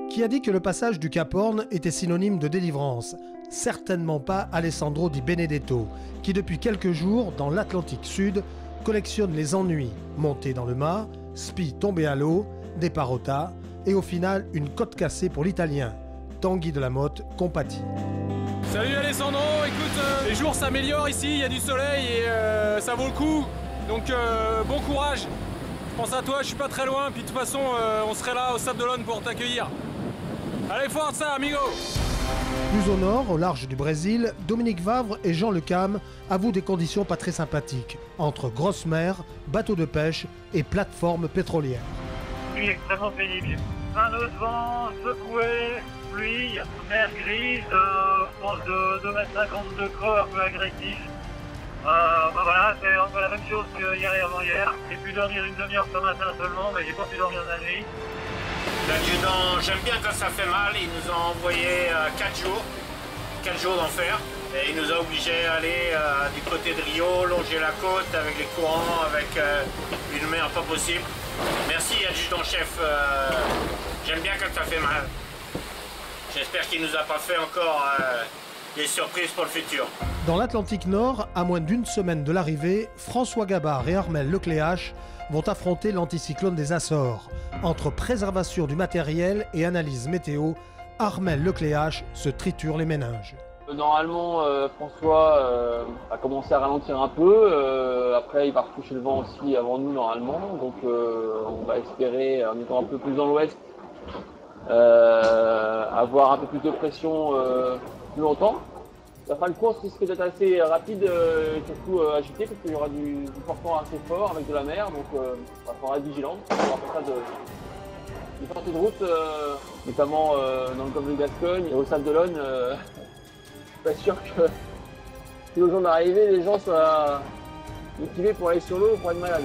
Qui a dit que le passage du Cap Horn était synonyme de délivrance? Certainement pas Alessandro Di Benedetto, qui depuis quelques jours, dans l'Atlantique Sud, collectionne les ennuis, montés dans le mât, spi tombé à l'eau, des parotas, et au final une côte cassée pour l'Italien. Tanguy de la Motte compatit. Salut Alessandro, écoute, les jours s'améliorent ici, il y a du soleil et ça vaut le coup. Donc bon courage. Je pense à toi, je suis pas très loin, puis de toute façon on serait là au Sable d'Olonne pour t'accueillir. Allez, forza amigo! Plus au nord, au large du Brésil, Dominique Vavre et Jean Le Cam avouent des conditions pas très sympathiques, entre grosse mer, bateaux de pêche et plateformes pétrolières. Pluie extrêmement pénible. Un nœud de vent, secoué, pluie, mer grise, je pense de 2,50 m de creux, un peu agressif. Voilà, c'est un peu la même chose que hier et avant-hier. J'ai pu dormir une demi-heure ce matin seulement, mais j'ai pas pu dormir la nuit. L'adjudant, j'aime bien quand ça fait mal, il nous a envoyé 4 jours d'enfer. Et il nous a obligés à aller du côté de Rio, longer la côte avec les courants, avec une mer pas possible. Merci adjudant-chef, j'aime bien quand ça fait mal. J'espère qu'il nous a pas fait encore des surprises pour le futur. Dans l'Atlantique Nord, à moins d'une semaine de l'arrivée, François Gabard et Armel Lecléache vont affronter l'anticyclone des Açores. Entre préservation du matériel et analyse météo, Armel Lecléache se triture les méninges. Normalement, François a commencé à ralentir un peu. Après, il va retoucher le vent aussi avant nous, normalement. Donc, on va espérer, en étant un peu plus dans l'ouest, avoir un peu plus de pression plus longtemps. La fin de course risque d'être assez rapide et surtout agitée parce qu'il y aura du portant assez fort avec de la mer. Donc, il faudra être vigilant. On va faire ça de sorties de route, notamment dans le golfe de Gascogne et au Sable d'Olonne. Pas sûr que au jour d'arrivée, les gens soient motivés pour aller sur l'eau ou pour être malades.